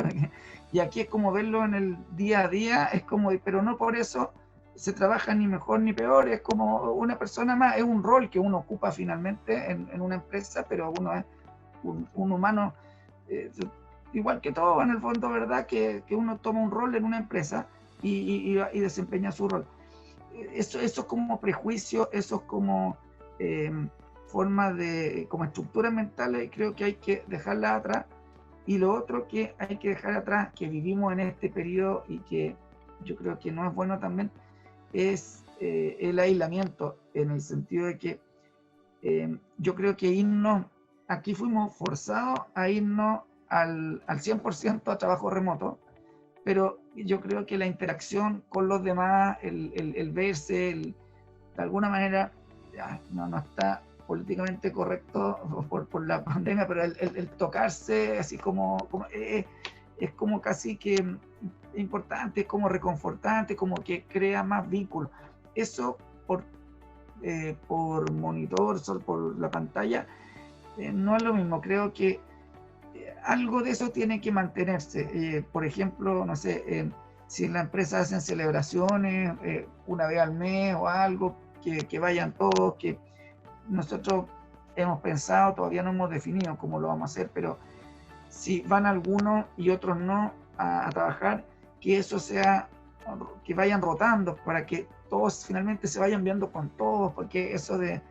B: y aquí es como verlo en el día a día, es como, pero no por eso se trabaja ni mejor ni peor, es como una persona más, es un rol que uno ocupa finalmente en una empresa, pero uno es un humano igual que todo en el fondo, ¿verdad? Que uno toma un rol en una empresa y desempeña su rol. Eso es como prejuicio, eso es como forma como estructuras mentales, creo que hay que dejarlas atrás. Y lo otro que hay que dejar atrás, que vivimos en este periodo y que yo creo que no es bueno también, es el aislamiento, en el sentido de que yo creo que aquí fuimos forzados a irnos al 100% a trabajo remoto, pero yo creo que la interacción con los demás, el verse, de alguna manera, no está políticamente correcto por la pandemia, pero el tocarse así es como casi que importante, es como reconfortante, como que crea más vínculos. Eso por monitor, por la pantalla, no es lo mismo. Creo que algo de eso tiene que mantenerse. Por ejemplo, no sé, si en la empresa hacen celebraciones una vez al mes o algo, que vayan todos, que nosotros hemos pensado, todavía no hemos definido cómo lo vamos a hacer, pero si van algunos y otros no a trabajar, que eso sea, que vayan rotando para que todos finalmente se vayan viendo con todos, porque eso de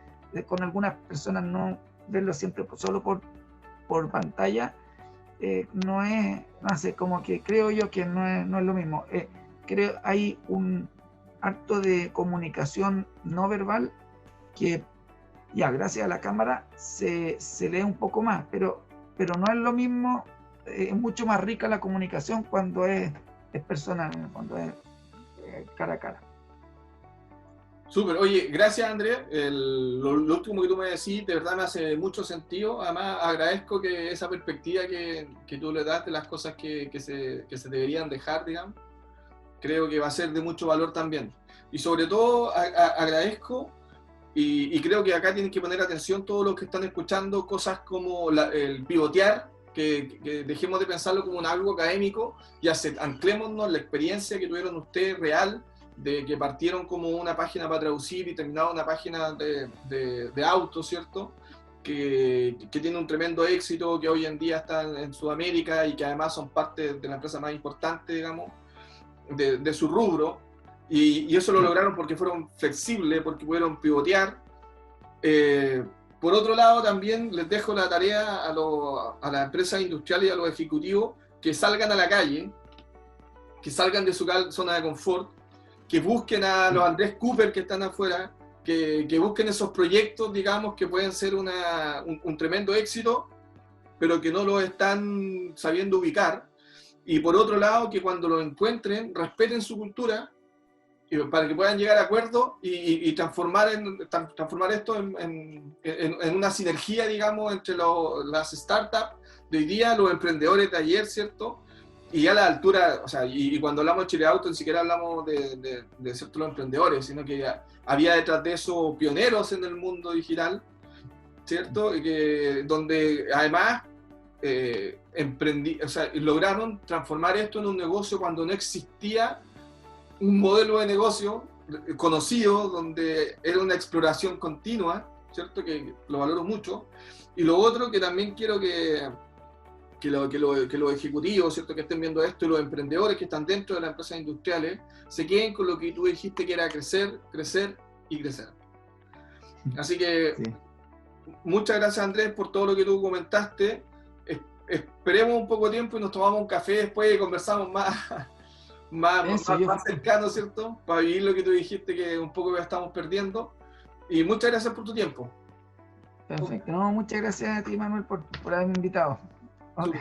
B: con algunas personas no verlo siempre solo por pantalla, no sé, como que creo yo que no es lo mismo. Creo hay un acto de comunicación no verbal que ya gracias a la cámara se lee un poco más, pero no es lo mismo. Es mucho más rica la comunicación cuando es personal, cuando es cara a cara.
A: Súper, oye, gracias Andrés. Lo último que tú me decís de verdad me hace mucho sentido. Además, agradezco que esa perspectiva que tú le das de las cosas que se deberían dejar, digamos, creo que va a ser de mucho valor también. Y sobre todo agradezco, y creo que acá tienen que poner atención todos los que están escuchando, cosas como el pivotear, que dejemos de pensarlo como un algo académico y anclémonos en la experiencia que tuvieron ustedes real, de que partieron como una página para traducir y terminaron una página de auto, ¿cierto? Que tiene un tremendo éxito, que hoy en día está en Sudamérica y que además son parte de la empresa más importante, digamos, de su rubro. Y eso lo lograron porque fueron flexibles, porque pudieron pivotear. Por otro lado, también les dejo la tarea a las empresas industriales y a los ejecutivos que salgan a la calle, que salgan de su zona de confort, que busquen a los Andrés Cooper que están afuera, que busquen esos proyectos, digamos, que pueden ser un tremendo éxito, pero que no lo están sabiendo ubicar. Y por otro lado, que cuando lo encuentren, respeten su cultura, para que puedan llegar a acuerdos y transformar esto en una sinergia, digamos, entre las startups de hoy día, los emprendedores de ayer, ¿cierto? Y a la altura, o sea, y cuando hablamos de Chile Auto, ni siquiera hablamos de cierto, los emprendedores, sino que había detrás de eso pioneros en el mundo digital, ¿cierto? Donde además lograron transformar esto en un negocio cuando no existía un modelo de negocio conocido, donde era una exploración continua, ¿cierto? Que lo valoro mucho. Y lo otro que también quiero que los ejecutivos, ¿cierto?, que estén viendo esto, y los emprendedores que están dentro de las empresas industriales, se queden con lo que tú dijiste, que era crecer, crecer y crecer. Así que sí. Muchas gracias, Andrés, por todo lo que tú comentaste. Esperemos un poco de tiempo y nos tomamos un café después y conversamos más cercano, ¿cierto? Para vivir lo que tú dijiste, que un poco ya estamos perdiendo. Y muchas gracias por tu tiempo.
B: Perfecto. No, muchas gracias a ti, Manuel, por haberme invitado. Okay.